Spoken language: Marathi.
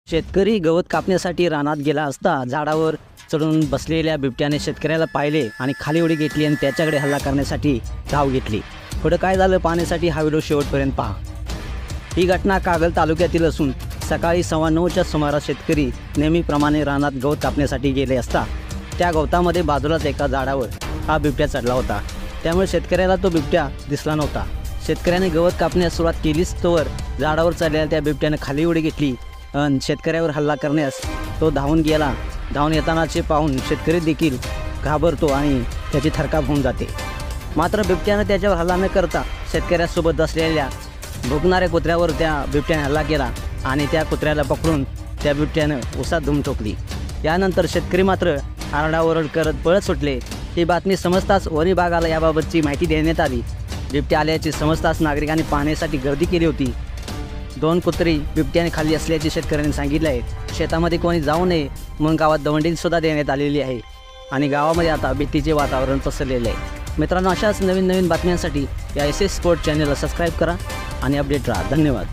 शेतकरी गवत कापण्यासाठी रानात गेला असता झाडावर चढून बसलेल्या बिबट्याने शेतकऱ्याला पाहिले आणि खाली उडी घेतली आणि त्याच्याकडे हल्ला करण्यासाठी धाव घेतली। पुढे काय झालं पाहण्यासाठी हा व्हिडिओ शेवटपर्यंत पहा। ही घटना कागल तालुक्यातील असून सकाळी 9:15च्या सुमारास शेतकरी नेहमीप्रमाणे रानात गवत कापण्यासाठी गेले असता त्या गवतामध्ये बाजूलाच एका झाडावर हा बिबट्या चढला होता। त्यामुळे शेतकऱ्याला तो बिबट्या दिसला नव्हता। शेतकऱ्याने गवत कापण्यास सुरुवात केलीच तोवर झाडावर चढलेल्या त्या बिबट्याने खाली उडी घेतली आणि शेतकऱ्यावर हल्ला करण्यास तो धावून गेला। धावून येतानाचे पाहून शेतकरी देखील घाबरतो आणि त्याची थरकाप होऊन जाते। मात्र बिबट्याने त्याच्यावर हल्ला न करता शेतकऱ्यासोबत असलेल्या भुकणाऱ्या कुत्र्यावर त्या बिबट्याने हल्ला केला आणि त्या कुत्र्याला पकडून त्या बिबट्यानं उसात धूम ठोकली। यानंतर शेतकरी मात्र आरडाओरड करत पळत सुटले। ही बातमी समजताच वन विभागाला याबाबतची माहिती देण्यात आली। बिबट्या आल्याची समजताच नागरिकांनी पाहण्यासाठी गर्दी केली होती। 2 कुत्री बिबट्याने खाल्ली असल्याचे शेतकऱ्यांनी सांगितले आहे। शेतामध्ये कोणी जाऊ नये म्हणून गावात दवंडीसुद्धा देण्यात आलेली आहे आणि गावामध्ये आता भीतीचे वातावरण पसरलेले आहे। मित्रांनो, अशाच नवीन बातम्यांसाठी या SS स्पोर्ट चॅनलला सबस्क्राईब करा आणि अपडेट राहा। धन्यवाद।